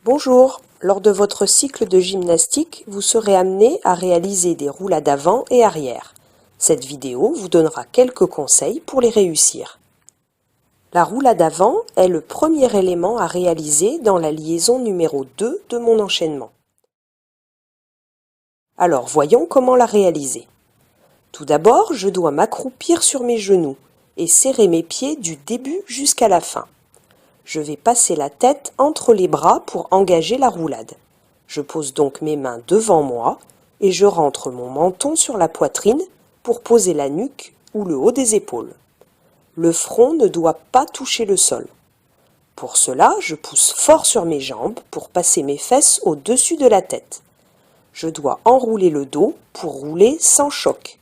Bonjour, lors de votre cycle de gymnastique, vous serez amené à réaliser des roulades avant et arrière. Cette vidéo vous donnera quelques conseils pour les réussir. La roulade avant est le premier élément à réaliser dans la liaison numéro 2 de mon enchaînement. Alors voyons comment la réaliser. Tout d'abord, je dois m'accroupir sur mes genoux et serrer mes pieds du début jusqu'à la fin. Je vais passer la tête entre les bras pour engager la roulade. Je pose donc mes mains devant moi et je rentre mon menton sur la poitrine pour poser la nuque ou le haut des épaules. Le front ne doit pas toucher le sol. Pour cela, je pousse fort sur mes jambes pour passer mes fesses au-dessus de la tête. Je dois enrouler le dos pour rouler sans choc.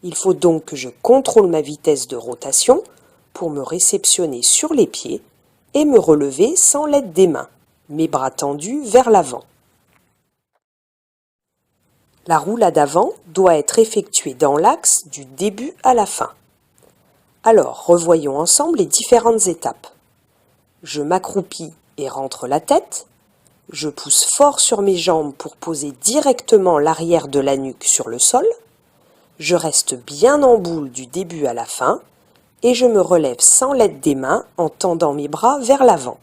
Il faut donc que je contrôle ma vitesse de rotation pour me réceptionner sur les pieds et me relever sans l'aide des mains, mes bras tendus vers l'avant. La roulade avant doit être effectuée dans l'axe du début à la fin. Alors, revoyons ensemble les différentes étapes. Je m'accroupis et rentre la tête. Je pousse fort sur mes jambes pour poser directement l'arrière de la nuque sur le sol. Je reste bien en boule du début à la fin et je me relève sans l'aide des mains en tendant mes bras vers l'avant.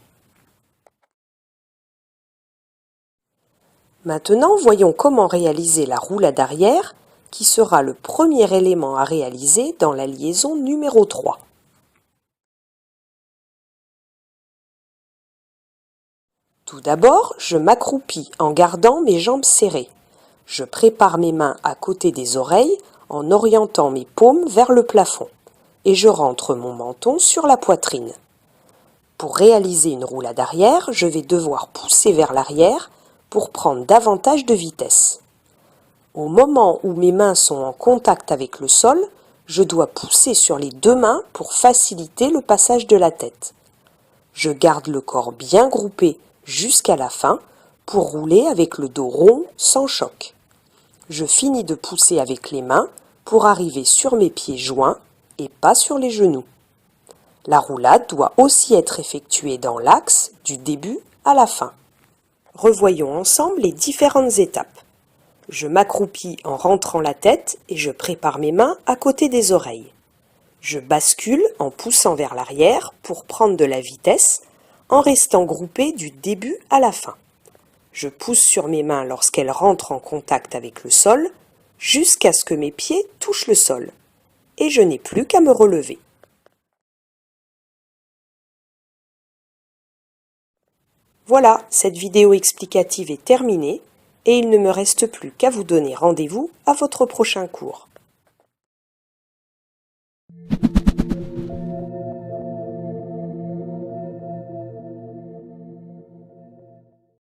Maintenant, voyons comment réaliser la roulade arrière, qui sera le premier élément à réaliser dans la liaison numéro 3. Tout d'abord, je m'accroupis en gardant mes jambes serrées. Je prépare mes mains à côté des oreilles en orientant mes paumes vers le plafond et je rentre mon menton sur la poitrine. Pour réaliser une roulade arrière, je vais devoir pousser vers l'arrière pour prendre davantage de vitesse. Au moment où mes mains sont en contact avec le sol, je dois pousser sur les deux mains pour faciliter le passage de la tête. Je garde le corps bien groupé jusqu'à la fin pour rouler avec le dos rond sans choc. Je finis de pousser avec les mains pour arriver sur mes pieds joints et pas sur les genoux. La roulade doit aussi être effectuée dans l'axe du début à la fin. Revoyons ensemble les différentes étapes. Je m'accroupis en rentrant la tête et je prépare mes mains à côté des oreilles. Je bascule en poussant vers l'arrière pour prendre de la vitesse en restant groupé du début à la fin. Je pousse sur mes mains lorsqu'elles rentrent en contact avec le sol jusqu'à ce que mes pieds touchent le sol. Et je n'ai plus qu'à me relever. Voilà, cette vidéo explicative est terminée et il ne me reste plus qu'à vous donner rendez-vous à votre prochain cours.